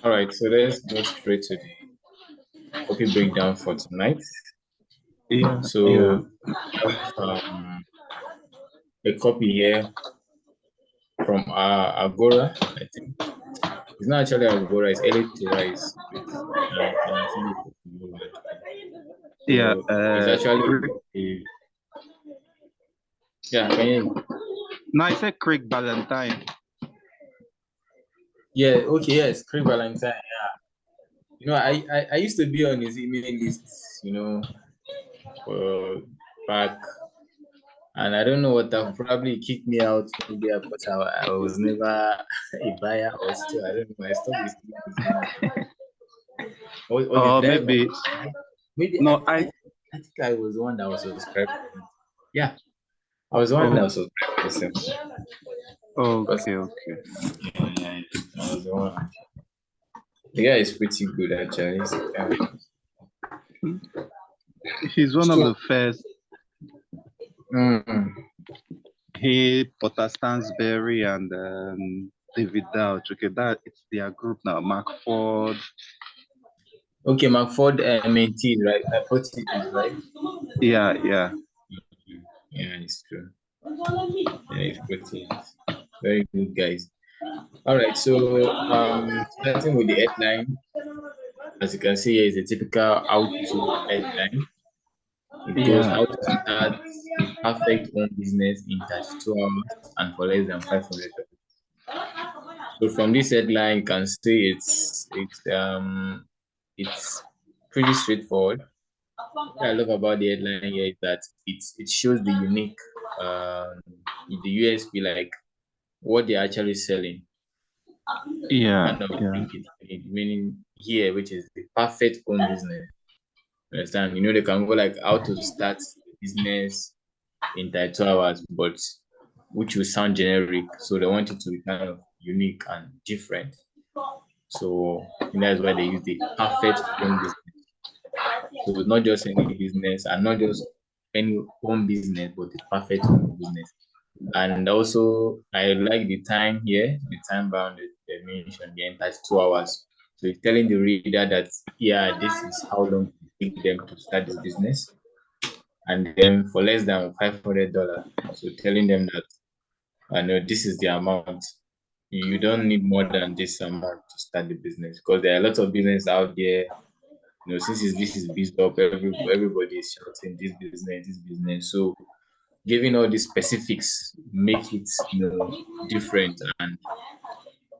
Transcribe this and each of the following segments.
All right, so let's go straight to the copy breakdown for tonight. Yeah, So a copy here from Agora, I think. It's not actually Agora, it's early to rise. Can actually yeah. so it's actually yeah, can you, No, I said Craig Valentine. yeah, okay, yes, Craig Valentine. Yeah. I used to be on his email lists, back, and I don't know what that probably kicked me out maybe because I was never a buyer or still I don't know. I stopped listening to his email. Or Or did I maybe unsubscribe? Maybe no, I. I think I was the one that was subscribed to him. Yeah, I was the one that Oh, was subscribed to him. Because okay, okay. yeah, I was the one. The guy is pretty good actually. He's one of So, the first. mm, He, Potter Stansberry, and David Dowd. Okay, that it's their group now. Mark Ford. okay, McFord maintained, right? I put it is right. Yeah, yeah. Yeah, it's true. Yeah, it's pretty. Very good guys. All right, so starting with the headline, as you can see here is a typical how to headline. It goes Yeah, how to start a perfect home business in 32 hours and for less than $500. So from this headline, you can see it's pretty straightforward. What I love about the headline here is that it shows the unique the USP, like what they're actually selling. yeah, Kind of yeah. think it's meaning here, which is the perfect home business. Understand? They can go like how to start a business in 32 hours, but which will sound generic. So they want it to be kind of unique and different. So that's why they use the perfect home business. So not just any business and not just any home business, but the perfect home business. And also, I like the time here, the time bound they mentioned here, that's 2 hours. So it's telling the reader that, yeah, this is how long it take them to start this business. And then for less than $500, so telling them that, I know this is the amount. You don't need more than this amount to start the business because there are a lot of business out there. Since this is Bizop, everybody is shouting this business. So giving all the specifics make it different, and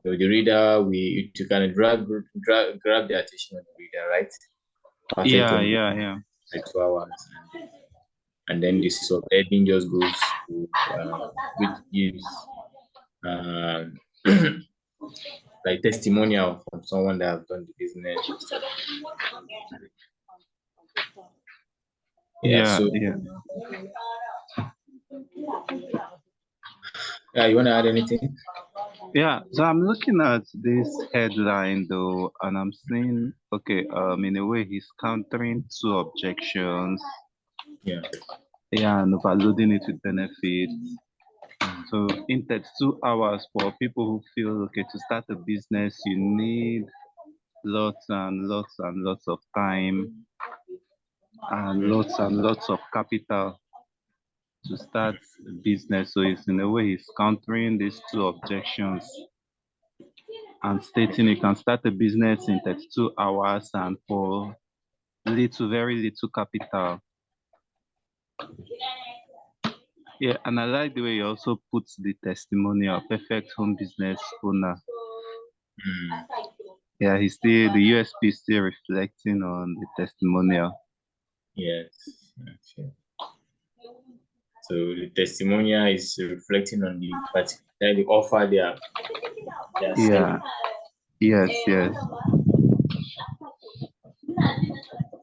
the reader you can grab the attention of the reader, right? Perfect Yeah, home yeah, business yeah. like 2 hours, and then the subheading just goes to which gives um, like testimonial from someone that have done the business and stuff. Yeah, Yeah, so yeah. yeah, you want to add anything? Yeah, so I'm looking at this headline though, and I'm seeing, okay, in a way he's countering two objections. Yeah. Yeah, and overloading it with benefits. Mm. So in 32 hours for people who feel, okay, to start a business, you need lots and lots and lots of time and lots of capital to start a business. So it's in a way he's countering these two objections and stating you can start a business in 32 hours and for very little capital. Yeah, and I like the way he also puts the testimonial, perfect home business owner. Mm. Yeah, the USP is still reflecting on the testimonial. Yes. Okay. So the testimonial is reflecting on the particular the offer they are Yeah, selling. yes, yes.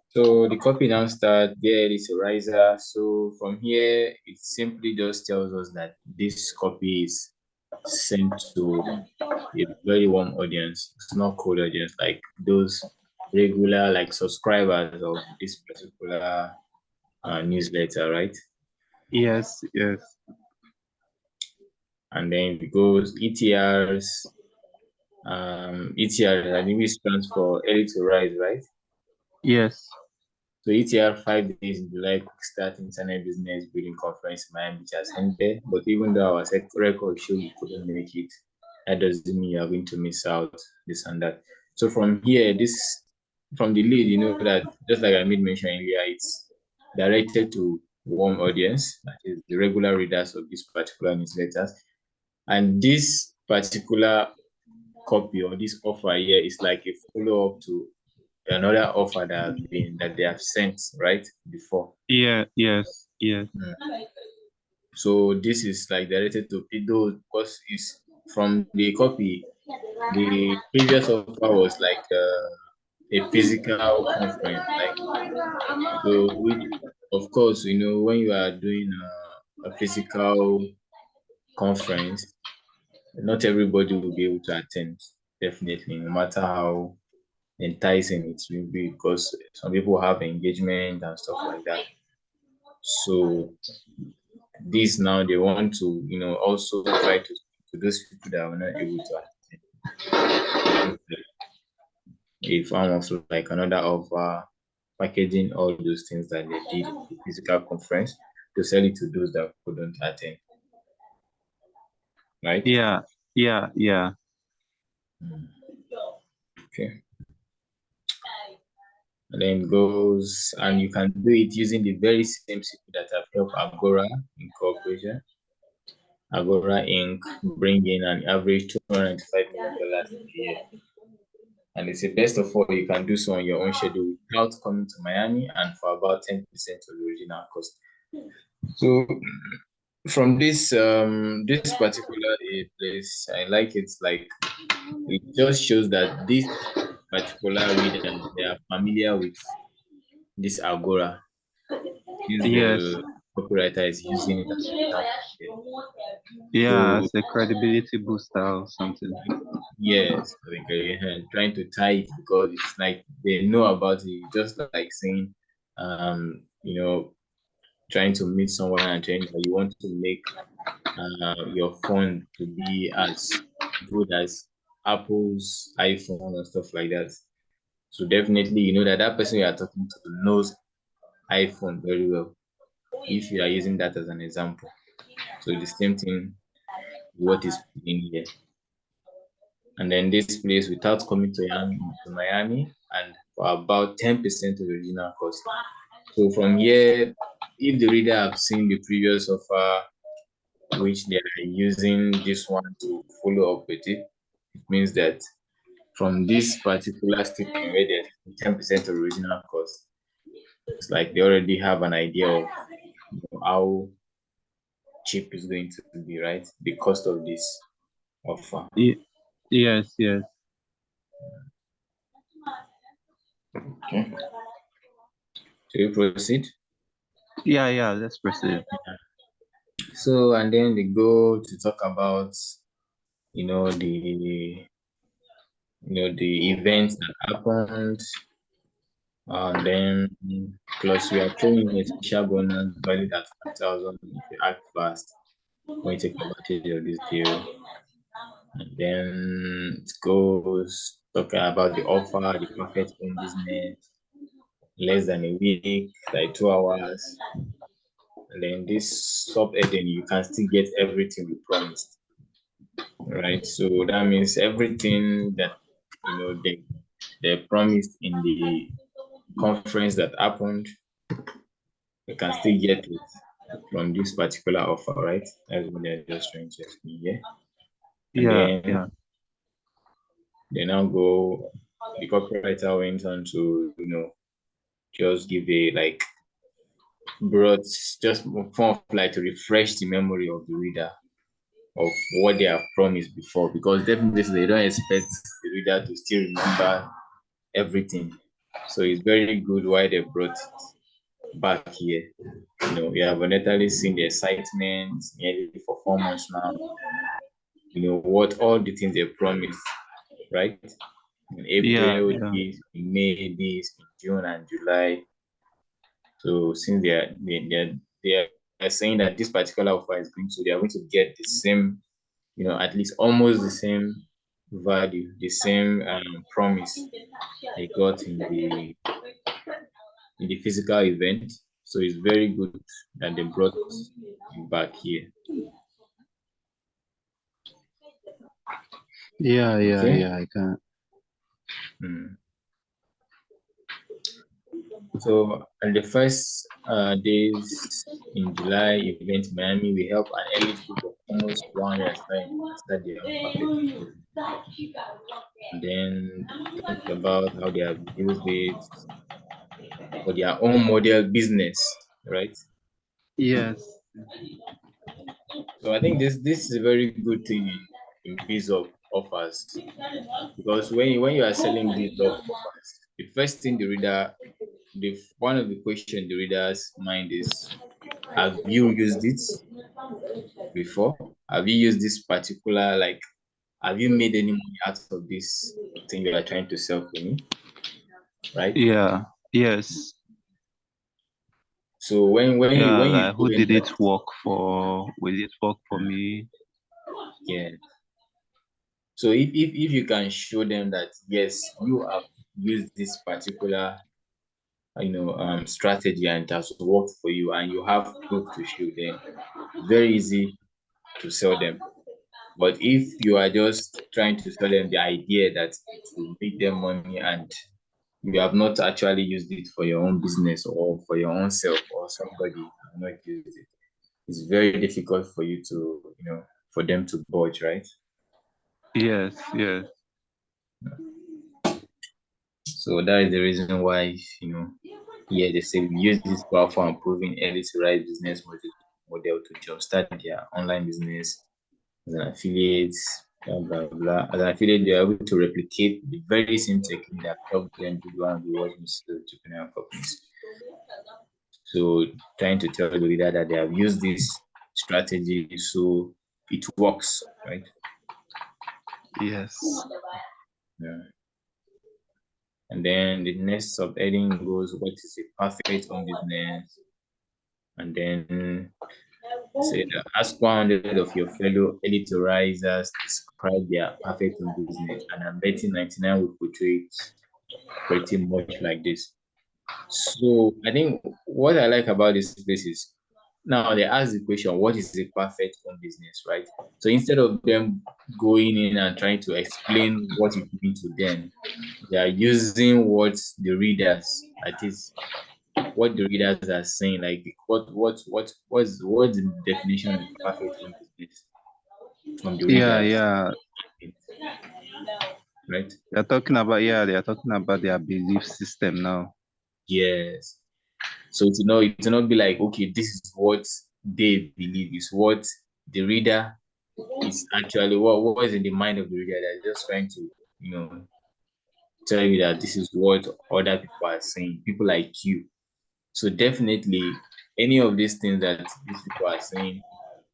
So the copy now starts, there is a riser. So from here, it simply just tells us that this copy is sent to a very warm audience. It's not cold audience like those regular like subscribers of this particular newsletter, right? Yes, yes. And then it goes ETRs, ETR, I think it stands for early to rise, right? Yes. So ETR 5 days in July quick start internet business building conference in Miami, which has ended. But even though our record show we couldn't make it, that doesn't mean you are going to miss out this and that. So from here, this from the lead, you know that just like I made mention earlier, it's directed to warm audience, that is the regular readers of this particular newsletters. And this particular copy or this offer here is like a follow-up to another offer that they have sent right before. Yeah. Yes. Yes. So this is like directed to people because it's from the copy. The previous offer was like a physical conference, like so. Which, of course, you know when you are doing a physical conference, not everybody will be able to attend. Definitely, no matter how enticing it will be, because some people have engagement and stuff like that. So this now they want to, also try to those people that were not able to attend a form of like another offer, packaging all those things that they did in the physical conference to sell it to those that couldn't attend, right? Yeah. Yeah. Yeah. Okay. And then goes, and you can do it using the very same people that have helped Agora Incorporation. Agora Inc. bring in an average $295 million a year. And it's a best of all, you can do so on your own schedule without coming to Miami and for about 10% of the original cost. So from this particular place, I like it, like it just shows that this particular reader, they are familiar with this Agora since Yes. the copywriter is using it as an example here. Yeah. So As a credibility booster or something. yes, I think trying to tie it because it's like they know about it, just like saying, you know, trying to meet someone and saying that you want to make your phone to be as good as Apple's iPhone and stuff like that. So definitely, you know that that person you are talking to knows iPhone very well if you are using that as an example. So the same thing, what is in here. And then this place without coming to Miami and for about 10% of the original cost. So from here, if the reader have seen the previous offer, which they are using this one to follow up with it, it means that from this particular statement where there's 10% of original cost, it's like they already have an idea of how cheap it's going to be, right? The cost of this offer. Yes. Yes. Okay. So you proceed. Yeah. Yeah. Let's proceed. So and then they go to talk about you know the the events that happened, and then plus we are throwing a special bonus valued at 5,000 if you act fast when you take advantage of this deal. And then it goes talking about the offer, the perfect home business, less than a week, like 2 hours. And then this sub-heading, you can still get everything we promised, right? So that means everything that they promised in the conference that happened, you can still get it from this particular offer, right? That's what they're just trying to explain here. And Yeah. then Yeah. they now go, the copywriter went on to, just give a like broad, just form of like to refresh the memory of the reader of what they have promised before, because definitely they don't expect the reader to still remember everything. So it's very good why they brought it back here. We have already seen the excitement nearly for 4 months now. What all the things they promised, right? In Yeah. April, Yeah. this, in May, this, in June and July. So since they are saying that this particular offer is going to, they are going to get the same, at least almost the same value, the same promise they got in the physical event. So it's very good that they brought it back here. Yeah, yeah, Okay. yeah. I can. Mm. So on the first days in July event in Miami, we help an elite group of almost 100 aspiring start their own perfect business. And then talked about how they have used it for their own model business, right? Yes. So I think this is a very good thing in Bizop offers, because when you are selling Bizop offers, the first thing the reader, the one of the question the reader's mind is, have you used it before? Have you used this particular, like, have you made any money out of this thing you are trying to sell for me, right? Yeah. Yes. So when Yeah. when you Like, show who them did that, it work for? Will it work for me? yeah. So if you can show them that yes, you have used this particular strategy and it has worked for you and you have proof to show, then it's very easy to sell them. But if you are just trying to sell them the idea that it will make them money and you have not actually used it for your own business or for your own self, or somebody have not used it, it's very difficult for you to, for them to budge, right? Yes. Yes. So that is the reason why, yeah, they say we use this powerful and proven early to rise business model to jumpstart their online business as an affiliate, blah, blah, blah. As an affiliate, they are able to replicate the very same technique that helped them build one of the world's most entrepreneurial companies. So trying to tell the reader that they have used this strategy, so it works, right? Yes. Yeah. And then the next subheading goes, what is a perfect home business? And then say that ask 100 of your fellow elite risers describe their perfect home business. And I'm betting 99 will portray it pretty much like this. So I think what I like about this place is now they ask the question, what is a perfect home business, right? So instead of them going in and trying to explain what it means to them, they are using what the readers, that is, what the readers are saying, like what's the definition of perfect home business from the Yeah. readers, Yeah. right? They're talking about, yeah, they are talking about their belief system now. Yes. So it will not be like, okay, this is what they believe, is what the reader is actually, what is in the mind of the reader. They're just trying to, you know, tell you that this is what other people are saying, people like you. So definitely any of these things that these people are saying,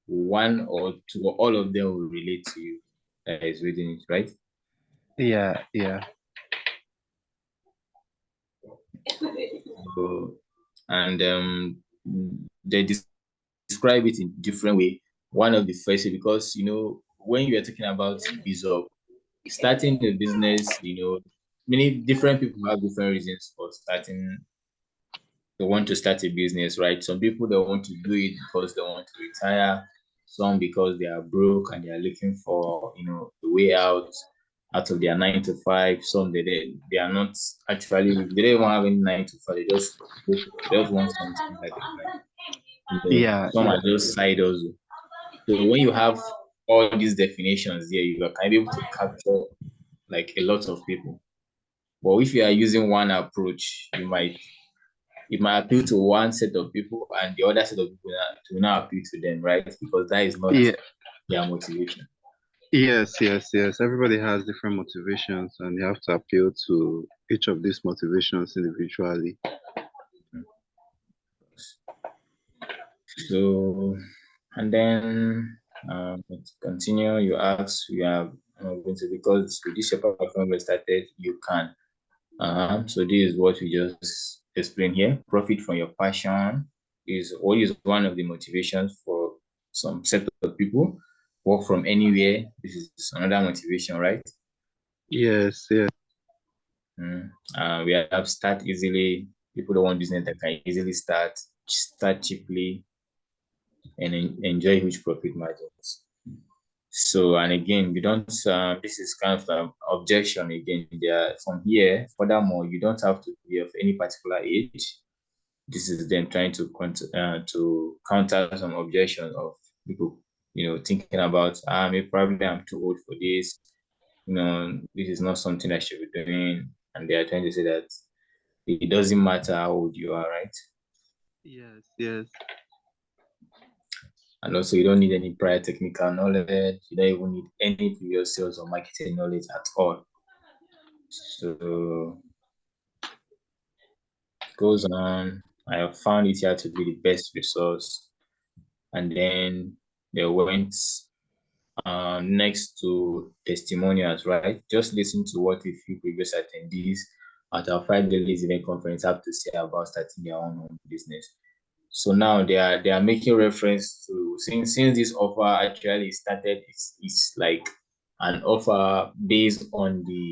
one or two, or all of them will relate to you that is reading it, right? Yeah. Yeah. So, and they describe it in different way. One of the first, because when you are talking about Bizop, starting a business, many different people have different reasons for starting. They want to start a business, right? Some people they want to do it because they want to retire. Some because they are broke and they are looking for a way out of their 9 to 5. Some they are not actually, they don't even have any 9 to 5. They just want something that they can. Yeah. Some are Yeah. just side hustle. So when you have all these definitions here, you are kind of able to capture like a lot of people. But if you are using one approach, it might appeal to one set of people and the other set of people will not appeal to them, right? Because that is not Yeah. their motivation. Yes, yes, yes. Everybody has different motivations, and you have to appeal to each of these motivations individually. So, and then let's continue. You ask, you are going to, because with this chapter platform started, you can. So this is what we just explained here. Profit from your passion is always one of the motivations for some set of people. Work from anywhere. This is another motivation, right? Yes, yes. We have start easily. People don't want business that can easily start cheaply, and enjoy huge profit margins. So, and again, you don't, this is kind of objection again. There, from here, furthermore, you don't have to be of any particular age. This is them trying to counter some objection of people, thinking about, maybe probably I'm too old for this. This is not something I should be doing. And they are trying to say that it doesn't matter how old you are, right? Yes, yes. And also, you don't need any prior technical knowledge. You don't even need any previous sales or marketing knowledge at all. So it goes on. I have found it here to be the best resource. And then they went next to testimonials, right? Just listen to what a few previous attendees at our 5 days event conference have to say about starting their own home business. So now they are making reference to, since this offer actually started, it's like an offer based on the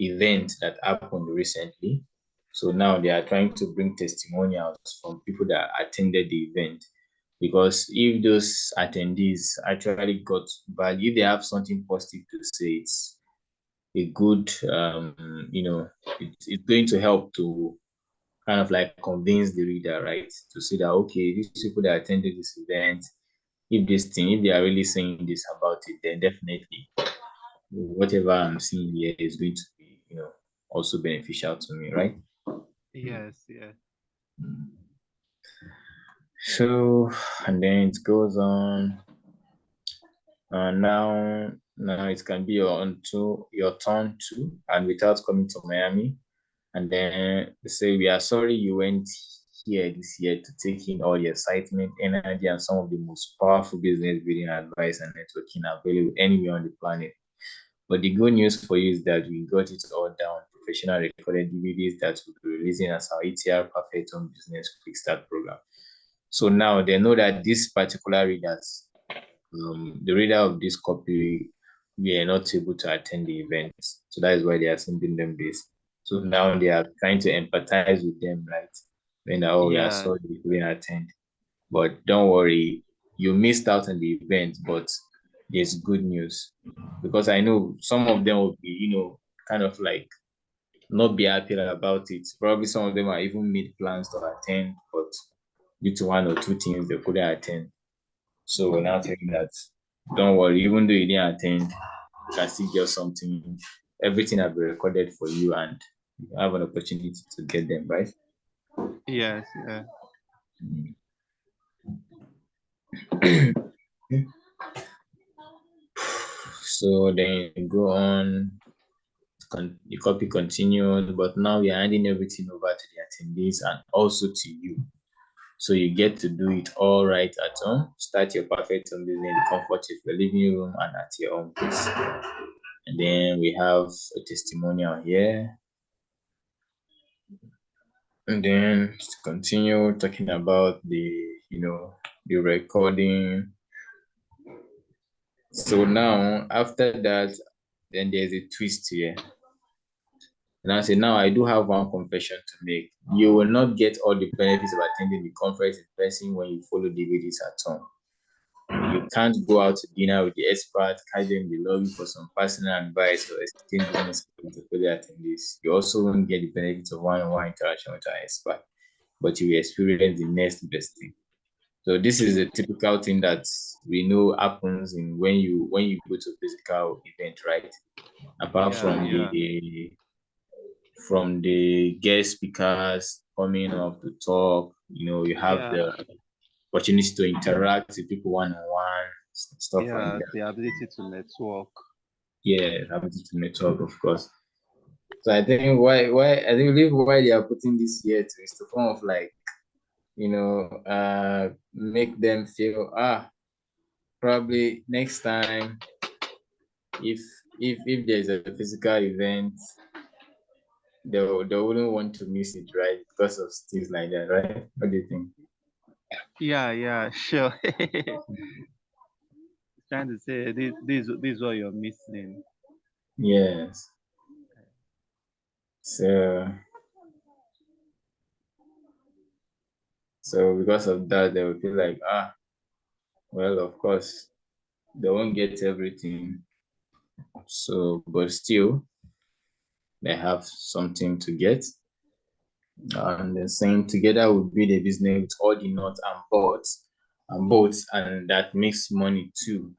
event that happened recently. So now they are trying to bring testimonials from people that attended the event, because if those attendees actually got value, if they have something positive to say, it's a good, it's going to help to kind of like convince the reader, right? To see that, okay, these people that attended this event, if they are really saying this about it, then definitely whatever I'm seeing here is going to be, also beneficial to me, right? Yes, yes. So, and then it goes on. Now it can be your turn too, and without coming to Miami. And then they say, we are sorry you went here this year to take in all the excitement, energy, and some of the most powerful business building advice and networking available anywhere on the planet. But the good news for you is that we got it all down, professional recorded DVDs that will be releasing as our ETR Perfect Home Business Quick Start program. So now they know that this particular readers, the reader of this copy, we are not able to attend the event. So that is why they are sending them this. So now they are trying to empathize with them, right? When, oh, we are Yeah, sorry we couldn't attend. But don't worry, you missed out on the event, but there's good news. Because I know some of them will be, kind of like not be happy about it. Probably some of them are even made plans to attend, but due to one or two things, they couldn't attend. So we're now telling that, don't worry, even though you didn't attend, you can still get something. Everything will be recorded for you, and you have an opportunity to get them, right? yes, yeah. So then you go on, the copy continued, but now we are handing everything over to the attendees and also to you. So you get to do it all right at home. Start your perfect home business in the comfort of your living room and at your own pace. And then we have a testimonial here. And then to continue talking about the recording. So now after that, then there's a twist here. And I say, now I do have one confession to make. You will not get all the benefits of attending the conference in person when you follow DVDs at home. You can't go out to dinner with the expert, catch them in the lobby for some personal advice or exchange business with the fellow attendees. You also won't get the benefits of one-on-one interaction with our expert, but you will experience the next best thing. So this is a typical thing that we know happens in when you go to a physical event, right? Apart Yeah, yeah. from the guest speakers coming up to talk, you have Yeah, the opportunity to interact with people one on one, stuff like yeah, that. the ability to network. Yeah, ability to network, of course. So I think I think believe why they are putting this here to is to form of like, make them feel, probably next time, if if there's a physical event, they wouldn't want to miss it, right? Because of things like that, right? What do you think? Yeah, yeah, sure. Trying to say this is what you're missing. Yes. So because of that, they will feel like, well, of course, they won't get everything. So, but still, they have something to get. And then saying together we build a business with all the nuts and bolts, and that makes money too.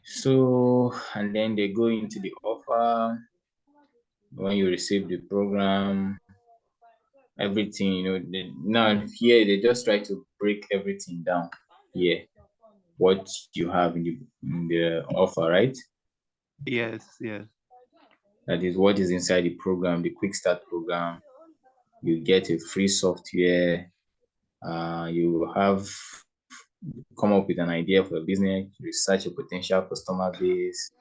So, and then they go into the offer when you receive the program, everything, now here they just try to break everything down here, what you have in the offer, right? Yes, yes. That is what is inside the program, the quick start program. You get a free software. You have come up with an idea for a business, research a potential customer base,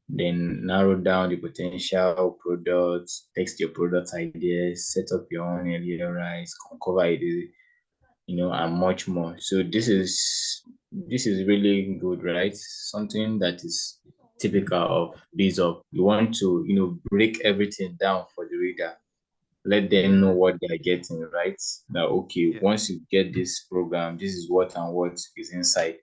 then narrow down the potential products, text your product ideas, set up your own earlier rights, cover it, and much more. So this is really good, right? Something that is typical of Bizop. You want to, break everything down for the reader. Let them know Yeah, what they're getting, right? Now, okay, yeah, once you get this program, this is what and what is inside.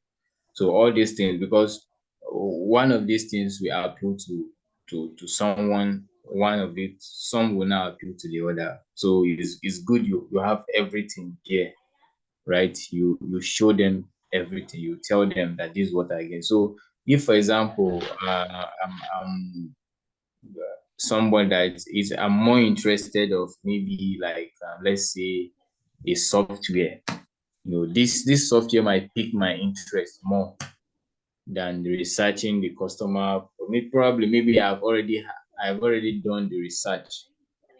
So all these things, because one of these things will appeal to someone, one of it, some will now appeal to the other. So it's good you have everything here, right? You show them everything. You tell them that this is what I get. So if, for example, I'm someone that is I'm more interested of maybe like let's say a software. This software might pique my interest more than researching the customer. Probably maybe I've already done the research,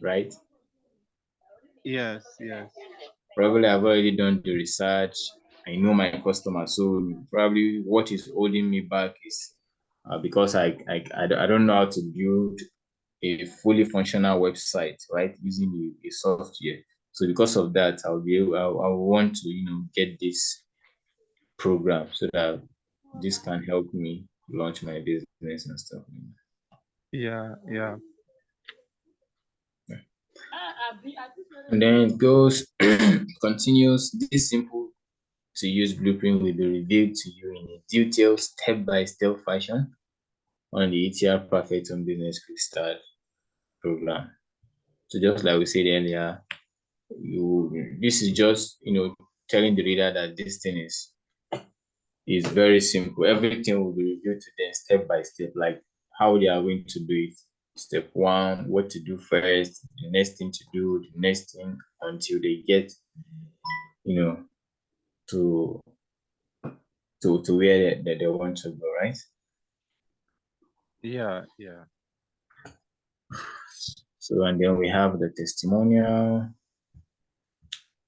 right? yes, yes, Probably I've already done the research. I know my customer. So probably what is holding me back is because I don't know how to build a fully functional website, right? Using a software. So because of that, I'll want to, get this program so that this can help me launch my business and stuff. yeah, yeah, And then it goes, continues. This simple to use blueprint will be revealed to you in a detailed step-by-step fashion on the ETR Perfect Home Business Quick Start program. So just like we said earlier, this is just telling the reader that this thing is very simple. Everything will be revealed to them step by step, like how they are going to do it. Step one, what to do first, the next thing to do, the next thing until they get, you know, to to where they want to go, right? yeah, yeah. So and then we have the testimonial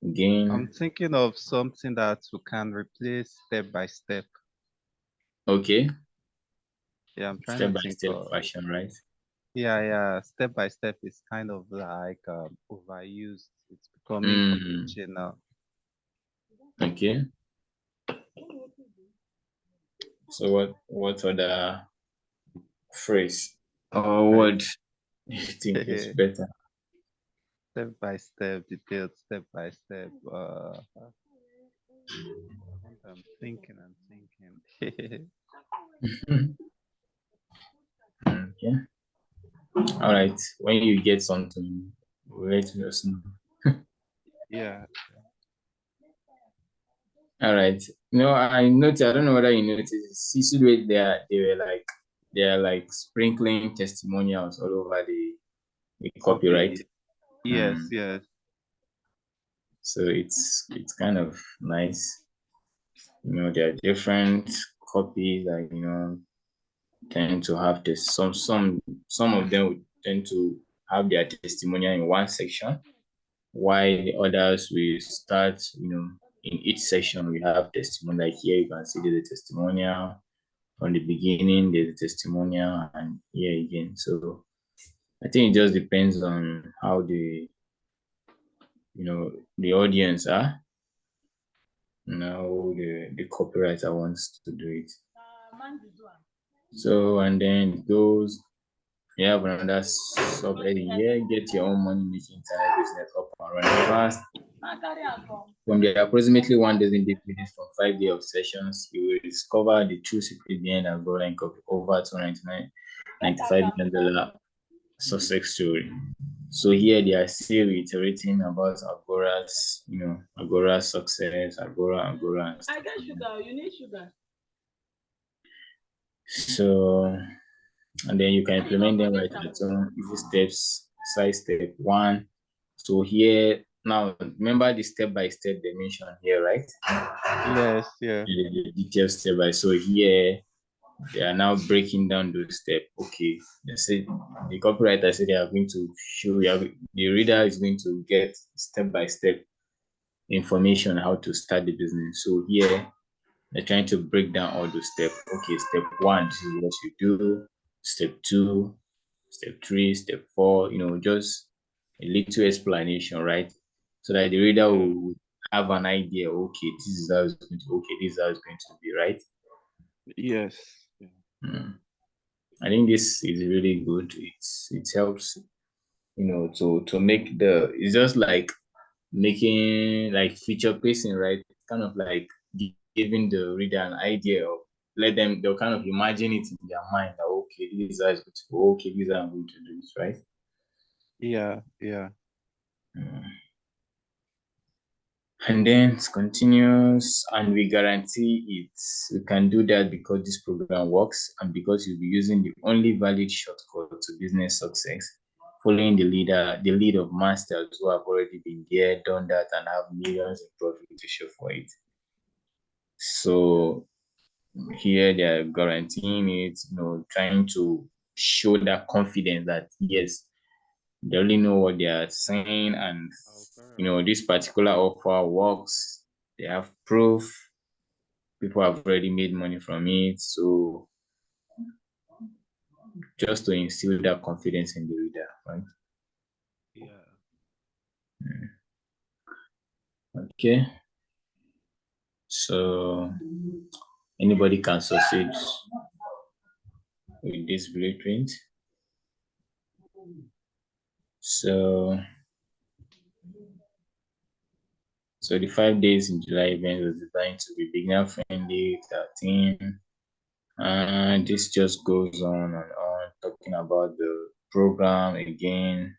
I'm again. thinking of something that we can replace step by step. Okay, Yeah, I'm trying to step by think step of. fashion, right? Yeah, yeah. Step by step is kind of like overused. It's becoming Mm, cliche now. okay. So what other phrase or I word you think is better? step by step, detailed step by step. And I'm thinking, I'm thinking. Okay. All right. When you get something, let us know. Yeah, All right. I noticed. I don't know whether you noticed. See the way they are like sprinkling testimonials all over the copyright. copy. Yes, Mm. yes. So it's kind of nice. There are different copies that tend to have this. Some of them would tend to have their testimonial in one section, while the others will start, in each section we have testimonial. Like here you can see there's a testimonial from the beginning, there's a testimonial, and here again. So I think it just depends on how the audience are, how the copywriter wants to do it. So and then it goes, you have another subheading here, get your own money making internet business up and running fast. From the approximately 1 dozen deep videos from 5 days of sessions, you will discover the true secret behind Agora Inc. of over 299 $95 million success story. So here they are still reiterating about Agora's, Agora's success, Agora, and stuff like that. So, and then you can implement them right at home. Easy steps, side step one. So here, now remember the step by step they mentioned here, right? Yes, yeah. The detailed step by. So here they are now breaking down those steps. Okay, they say the copywriter said they are going to show you, the reader is going to get step by step information on how to start the business. So here they're trying to break down all those steps. Okay, step one, this is what you do. Step two, step three, step four, just a little explanation, right? So that the reader Yeah. will have an idea. Okay, this is how it's going to. Okay, this is how it's going to be, right? Yes. Yeah. Mm. I think this is really good. It helps, to make it's just like making like feature pacing, right? Kind of like giving the reader an idea of they'll kind of imagine it in their mind that okay, this is how it's going to go, okay, this is how I'm going to do this, right? Yeah. Yeah. Mm. And then it continues, and we guarantee it. We can do that because this program works and because you'll be using the only valid shortcut to business success, following the lead of masters who have already been there, done that, and have millions in profit to show for it. So here they are guaranteeing it, trying to show that confidence that yes, they only know what they are saying, and Okay. this particular offer works. They have proof. People have already made money from it. So just to instill that confidence in the reader, right? Yeah. Okay. So anybody can succeed with this blueprint. So the 5 days in July event was designed to be beginner friendly, 13. And this just goes on and on, talking about the program again.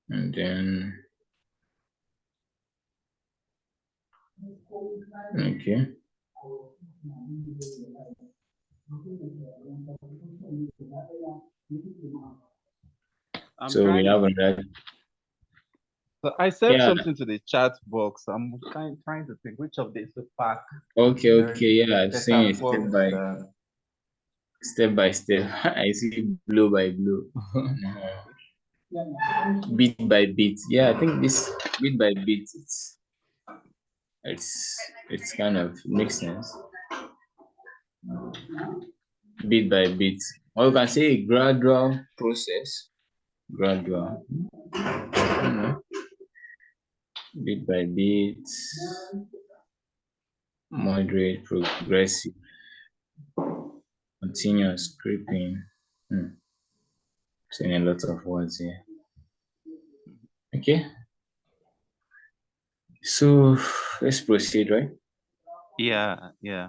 And then, okay. I'm So we trying. have another, So I said yeah, something to the chat box. I'm trying to think which of these to pack. okay, yeah, I've They seen can it work. step by step. I see blow by blow, bit by bit. Yeah, I think this bit by bit, it's kind of makes sense, bit by bit. Or you can say a gradual process, gradual, bit by bit, moderate, progressive, continuous, creeping. Saying a lot of words here. Okay, so let's proceed, right? Yeah. Yeah.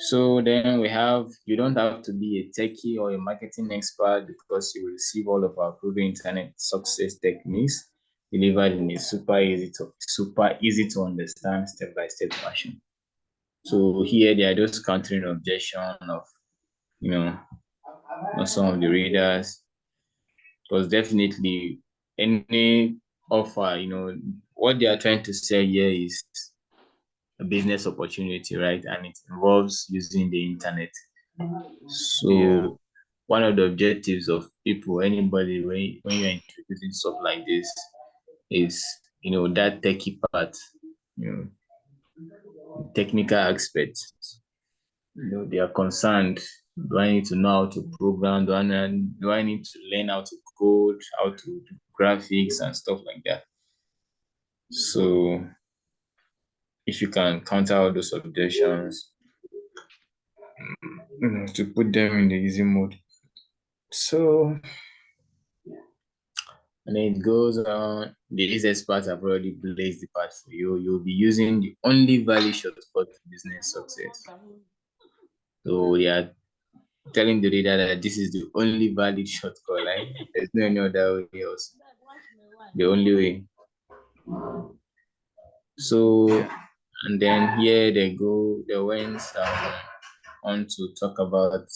So then we have, you don't have to be a techie or a marketing expert because you will receive all of our proven internet success techniques delivered in a super easy to understand step by step fashion. So here they are just countering objection of, you know, of some of the readers, because definitely any offer, what they are trying to say here is a business opportunity, right? And it involves using the internet. Yeah. So one of the objectives of people, anybody, when you're introducing stuff like this, is that techie part, you know, technical aspects. They are concerned. Do I need to know how to program? Do I need to learn how to code, how to do graphics and stuff like that? So if you can counter all those objections, to put them in the easy mode. So, and then it goes on. The easiest part have already blazed the path for you. You'll be using the only valid shortcut to business success. So they are telling the reader that this is the only valid shortcut. Like there's no any other way else. The only way. So, Yeah. and then here they go. They went on to talk about,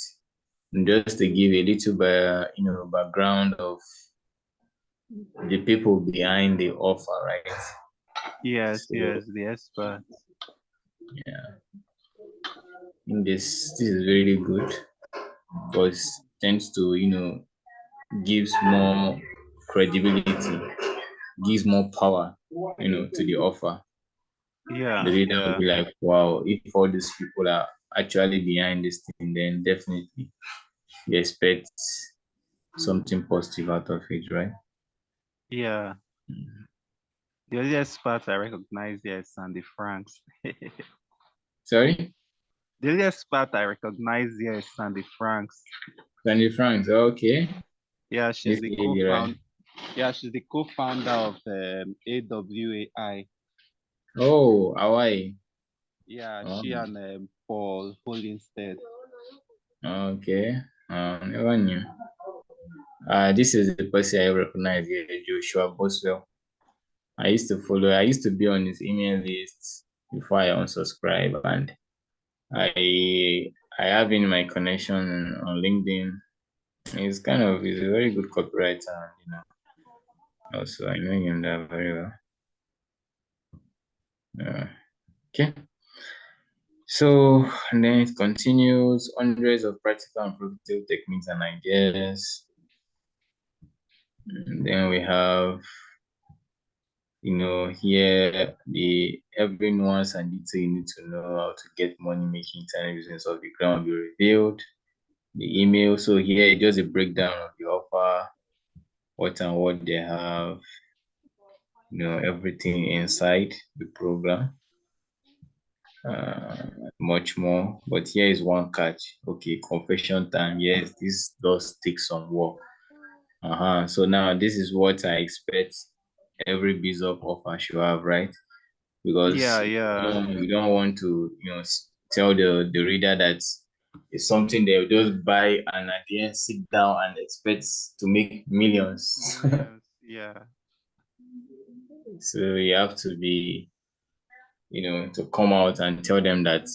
just to give a little background of the people behind the offer, right? Yes, So yes, the experts. yeah, I think this is really good because tends to gives more credibility, gives more power, to the offer. The Yeah, reader will yeah, be like, wow, if all these people are actually behind this thing, then definitely you expect something positive out of it, right? yeah. The only experts I recognize here is Sandy Franks. Sorry? The only expert I recognize here is Sandy Franks. Sandy Franks, okay. Yeah, This she's the lady, right? co-founder. Yeah, she's the co-founder of AWAI. Oh, Hawaii. Yeah, Oh, she and Paul Holinstead. okay. Never knew. This is the person I recognize here, Joshua Boswell. I used to be on his email list before I unsubscribe, and I I have in my connection on LinkedIn. He's a very good copywriter, and also I know him there very well. Okay. So and then it continues, hundreds of practical and productive techniques and ideas. And then we have, here the every nuance and detail you need to know how to get money making internet business of the ground will be revealed. The email. So here just a breakdown of the offer, what and what they have, everything inside the program. Uh, Much more. But here is one catch. Okay, confession time. Yes, this does take some work. So now this is what I expect every Bizop offer should have, right? Yeah, Because yeah, you don't want to, tell the reader that it's something they'll just buy and at the end sit down and expect to make millions. millions. Yeah, So you have to be, to come out and tell them that,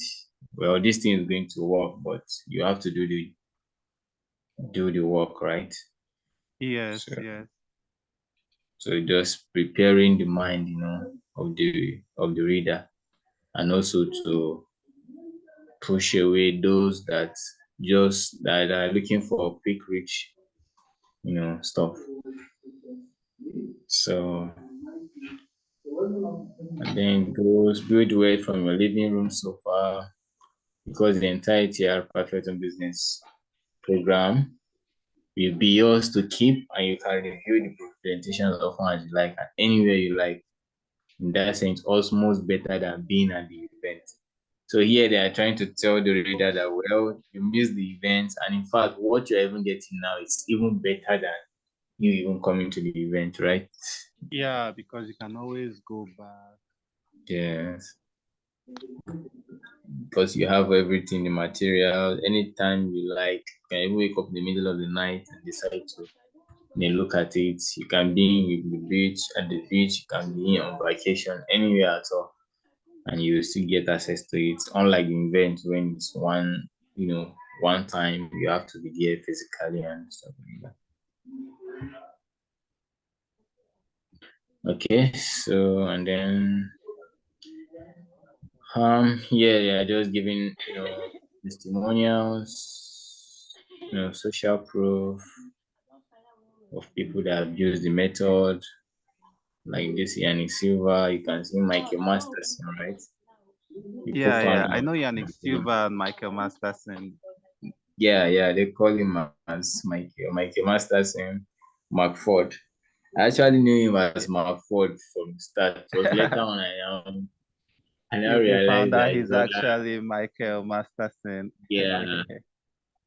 well, this thing is going to work, but you have to do the work, right? yes, So yes, just preparing the mind, of the reader, and also to push away those that are looking for quick rich, stuff. So and then it goes build wealth from your living room sofa, because the entirety of perfect Home business program will be yours to keep, and you can review the presentations as often as you like and anywhere you like. In that sense, almost better than being at the event. So here they are trying to tell the reader that, well, you missed the event, and in fact, what you're even getting now is even better than you even coming to the event, right? yeah. Because you can always go back. Yes, because you have everything, the material, anytime you like. You can even wake up in the middle of the night and decide to look at it. You can be in the beach, you can be on vacation, anywhere at all, and you will still get access to it. Unlike the event when it's one time you have to be there physically and stuff like that. Okay, so and then yeah, just giving testimonials, social proof of people that have used the method, like this Yannick Silva. You can see Michael Masterson, right? The Yeah, yeah. co-founder I of know Yannick Silva and Michael Masterson. yeah, they call him as Michael Masterson, McFord. I actually knew him as Mark Ford from the start. It was later on I now You found realized out that his he's brother, actually Michael Masterson. yeah,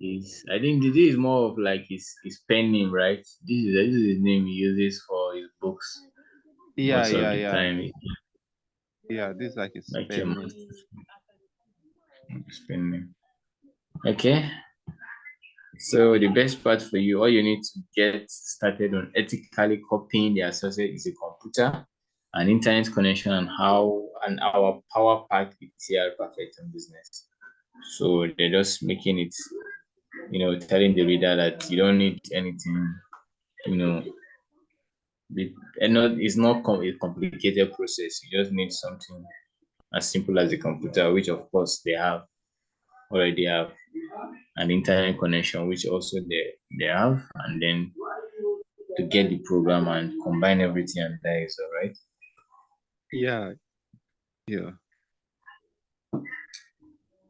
is I think this is more of like his pen name, right? This is his name he uses for his books Yeah, most of yeah, the yeah. time. Yeah, this is like his Like pen name. his pen name. Okay. So the best part for you, all you need to get started on ethically copying the associate is a computer, an internet connection, and how and our power pack ETL perfect in business. So they're just making it, telling the reader that you don't need anything, you know, and not it's not a complicated process. You just need something as simple as a computer, which of course they already have an internet connection, which also they have, and then to get the program and combine everything, and that is all right. Yeah, yeah.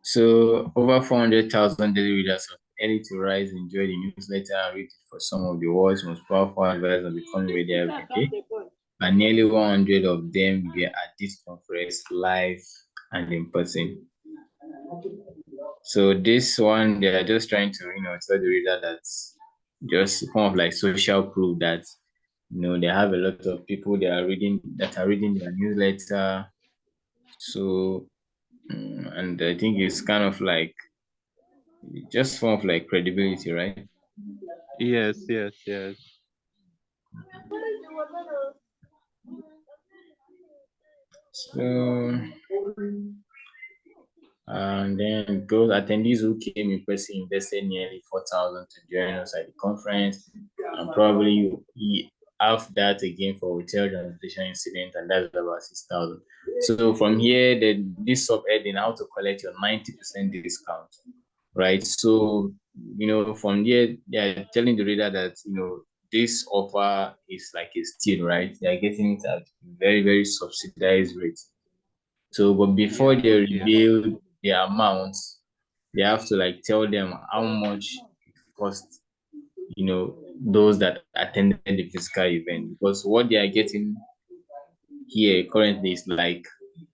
So over 400,000 daily readers of Early to Rise enjoy the newsletter and read it for some of the world's most powerful advisors on becoming ready every day. And nearly 100 of them were at this conference live and in person. So this one, they are just trying to, tell the reader that just kind of like social proof that they have a lot of people that are reading their newsletter. So and I think it's kind of like just form of like credibility, right? Yes, yes, yes. So and then those attendees who came in person invested nearly 4,000 to join us at the conference, and probably half that again for hotel transportation incident, and that's about 6,000. So from here, this subheading how to collect your 90% discount, right? So from here they're telling the reader that this offer is like a steal, right? They're getting it at very very subsidized rate. So, but before Yeah, they yeah. reveal the amounts, they have to like tell them how much it cost, those that attended the physical event. Because what they are getting here currently is like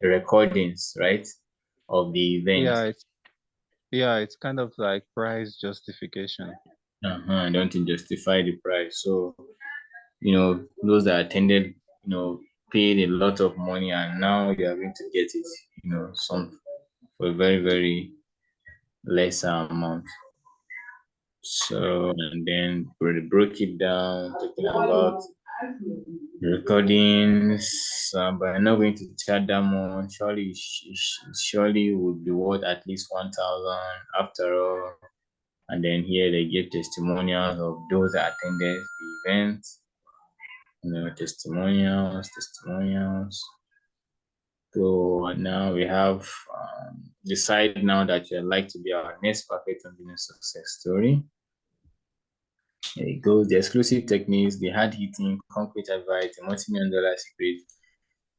recordings, right, of the event. Yeah, it's kind of like price justification. Don't to justify the price. So, those that attended, paid a lot of money, and now you are going to get it, some for a very, very lesser amount. So, and then we broke it down, talking about recordings, but I'm not going to charge that much. Surely would be worth at least 1,000 after all. And then here they give testimonials of those that attended the event. Testimonials. So now we have decide now that you'd like to be our next perfect and business success story. There it goes. The exclusive techniques, the hard hitting, concrete advice, the multi-million dollar secret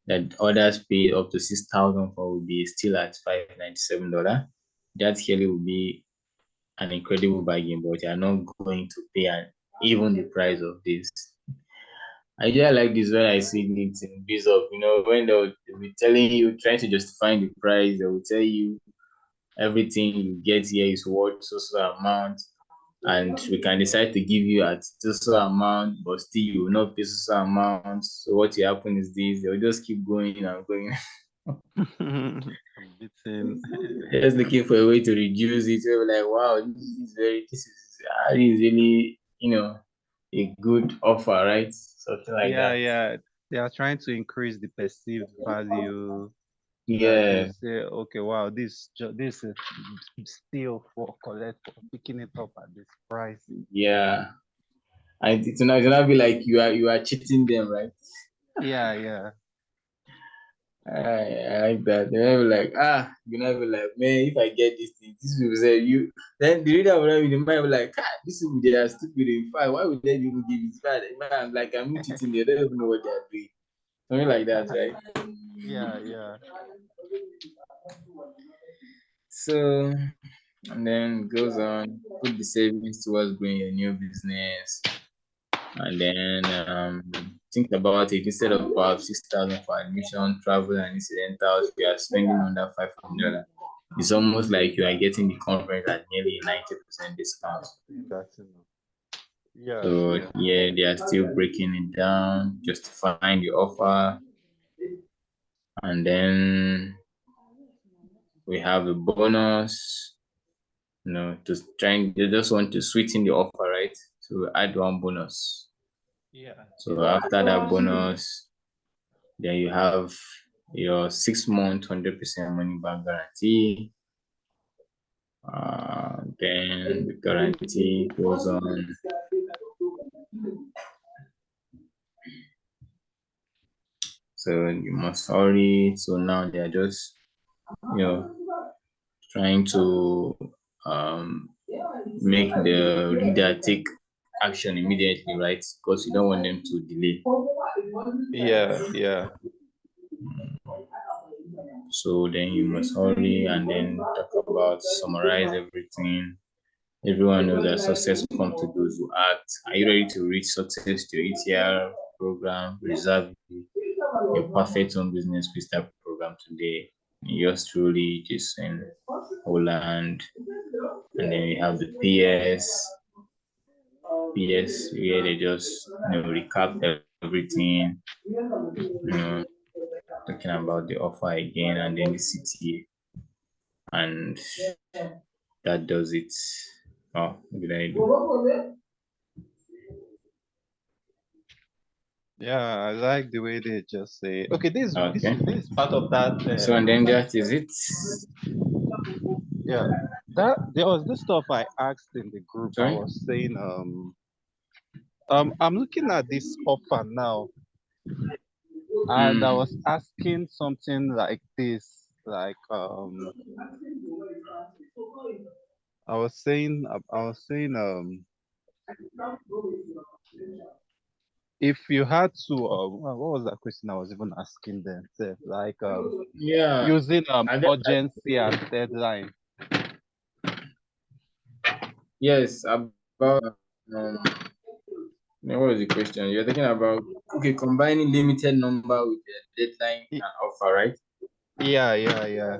that others paid up to 6,000 for will be still at $597. That clearly will be an incredible bargain, but you are not going to pay even the price of this. I just like this when I see it in Bizop, when they'll be telling you, trying to justify the price, they will tell you everything you get here is worth so amount, and we can decide to give you at so amount, but still you will not pay so amount. So what will happen is this: they'll just keep going and going, Beating. just looking for a way to reduce it. So we're like, wow, this is really a good offer, right? Something like Yeah, that. yeah. They are trying to increase the perceived value so that you Yeah, say, okay, wow, this is still for collect for picking it up at this price. yeah. And it's not be like you are cheating them, right? Yeah, yeah. I like that. They never like, you never like, man, if I get this thing, this will say you. Then the reader will not be the mind will like, this will be they are stupid. In fact, why would they even give it back? Man, I'm like, I'm cheating. They don't even know what they are doing. Something like that, right? Yeah, yeah. So, and then goes on, put the savings towards growing your new business. And then think about it. Instead of perhaps 6,000 for admission, travel, and incidentals, you are spending under $500. It's almost like you are getting the conference at nearly a 90% discount. That's enough. Yeah, So yeah. yeah, they are still breaking it down, justifying the offer, and then we have a bonus. They just want to sweeten the offer, right? So add one bonus. Yeah, So yeah. after that bonus, then you have your 6 month 100% money back guarantee. Then the guarantee goes on. So you must hurry. So now they are just you know trying to make the reader take action immediately, right? Because you don't want them to delay. Yeah, yeah. So then you must hurry and then talk about summarize everything. Everyone knows that success comes to those who act. Are you ready to reach success to your ETR program? Reserve your perfect home business freestyle program today. Yours truly, Jason Holland. And then we have the PS where they just recap everything, talking about the offer again, and then the CTA, and that does it. Oh, what did I do? Yeah, I like the way they just say, okay, Okay. this is part of that. So and then that is it. Yeah, that there was this stuff I asked in the group. I Sorry. was saying, I'm looking at this offer now, and I was Mm. asking something like this, like I was saying, if you had to, what was that question I was even asking them? Sef? Like, Yeah. using I guess, urgency as deadline. yes. About what was the question? You're talking about okay, combining limited number with the deadline Y- and offer, right? Yeah, yeah, yeah,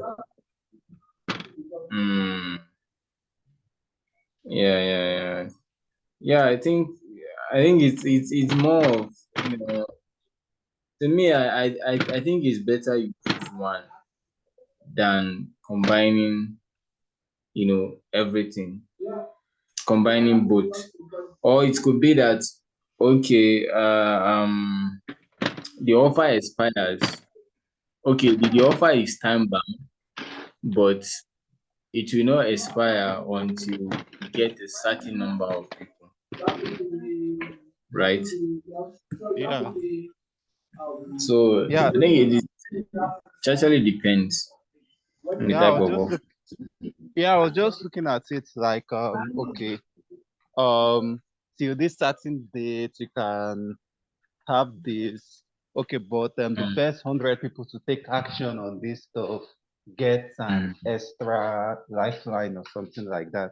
Mm. Yeah, yeah, yeah. Yeah, I think it's more of to me I think it's better you choose one than combining everything, combining both. Or it could be that okay, the offer expires. Okay, the offer is time bound, but it will not expire until you get a certain number of people, right? yeah, So yeah, I think it actually depends on the yeah. type of offer. I was just looking at it like, okay, um, till this certain date you can have this. Okay, but the Mm, first 100 people to take action on this stuff get an mm, extra lifeline or something like that.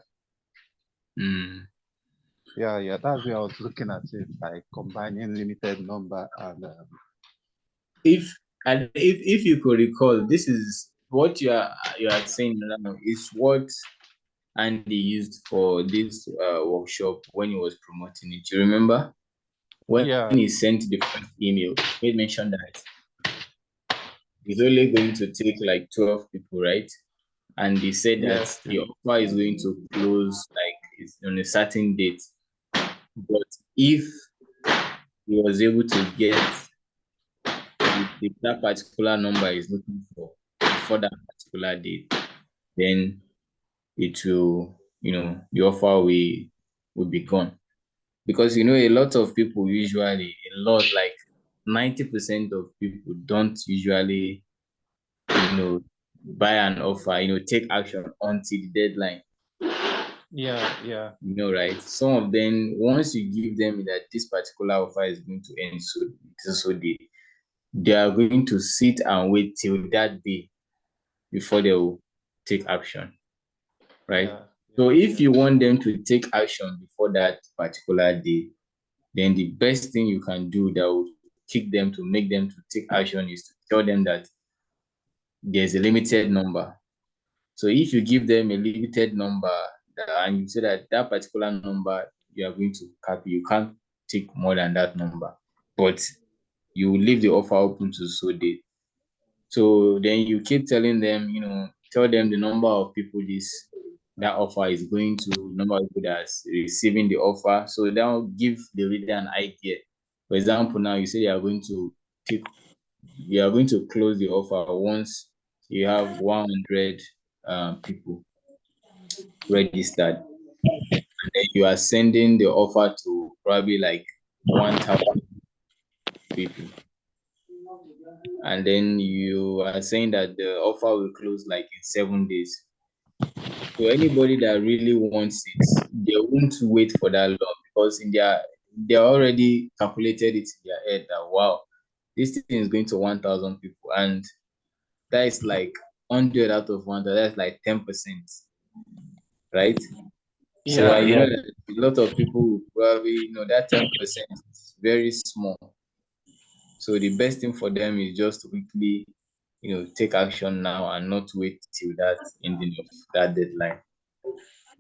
mm. Yeah, yeah, that's where I was looking at it, like combining limited number and If you could recall, this is what you are saying now is what Andy used for this workshop when he was promoting it. You remember when yeah, he sent the first email? He mentioned that he's only going to take like 12 people, right? And he said that yes, the offer is going to close like it's on a certain date. But if he was able to get that particular number is looking for before that particular date, then it will, the offer will be gone. Because a lot of people usually, a lot like 90% of people don't usually, buy an offer, take action until the deadline. yeah, yeah, Right? Some of them, once you give them that this particular offer is going to end so they are going to sit and wait till that day before they will take action, right? yeah, So yeah, if yeah, you want them to take action before that particular day, then the best thing you can do that will kick them to make them to take action is to tell them that there's a limited number. So if you give them a limited number and you say that that particular number you are going to cap, you can't take more than that number, but you leave the offer open to so date. So then you keep telling them, tell them the number of people that offer is going to, number of people that's receiving the offer. So that will give the reader an idea. For example, now you say you are going to close the offer once you have 100 people registered, and then you are sending the offer to probably like 1,000 people, and then you are saying that the offer will close like in 7 days. So anybody that really wants it, they won't wait for that long, because they already calculated it in their head that wow, this thing is going to 1,000 people, and that is like 100 out of 100. That's like 10%, right? So Yeah, you know yeah. that a lot of people will probably, that 10% is very small. So the best thing for them is just to quickly, take action now and not wait till that ending of that deadline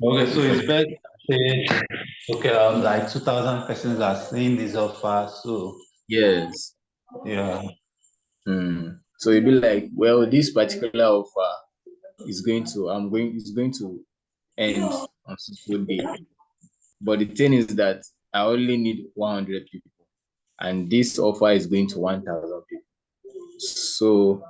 Okay, so before it's they better to say, okay, like 2,000 persons are seeing this offer, so yes. yeah. So it'd be like, well, this particular offer is going to end on so day. But the thing is that I only need 100 people, and this offer is going to 1,000 people. So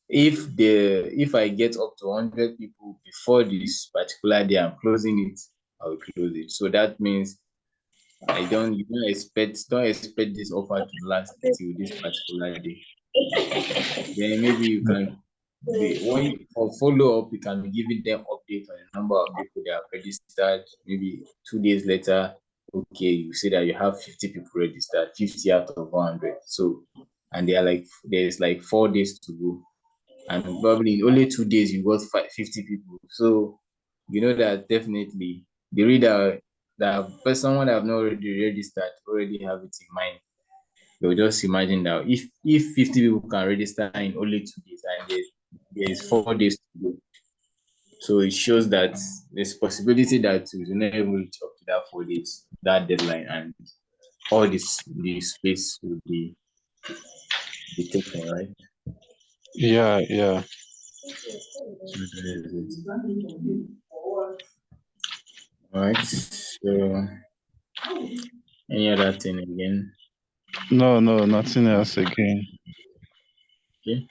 if I get up to 100 people before this particular day I'm closing it, I will close it. So that means you don't expect this offer to last till this particular day. Then maybe you can be when for follow up, you can be giving them update on the number of people that have registered. Maybe 2 days later, okay, you say that you have 50 people registered, 50 out of 100. So, and there's like 4 days to go, and probably in only 2 days you got 50 people. So you know that definitely the reader, that person, someone that have not already registered, already have it in mind. They'll just imagine that if 50 people can register in only 2 days, and there is 4 days to go. So it shows that there's possibility that we will not able to reach up to that 4 days, that deadline, and all this space will be taken, right? Yeah, yeah. So that is it. All right. So any other thing again? No, no, nothing else again. Okay.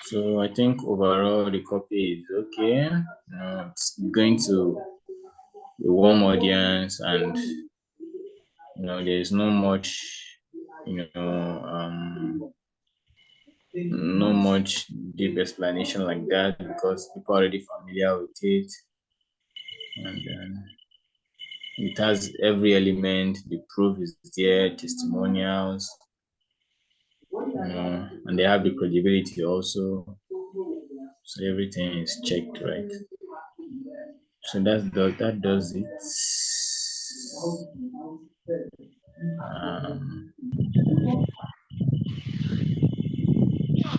So I think overall the copy is okay. It's going to a warm audience, and there's no much, you know, um, no much deep explanation like that, because people are already familiar with it, and it has every element. The proof is there, testimonials, and they have the credibility also. So everything is checked, right? So that does it. Um,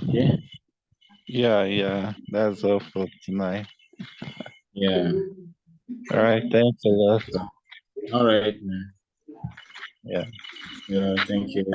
yeah, Yeah, yeah. That's all for tonight. yeah. All right, thanks a lot. All right, man. Yeah. Yeah, thank you.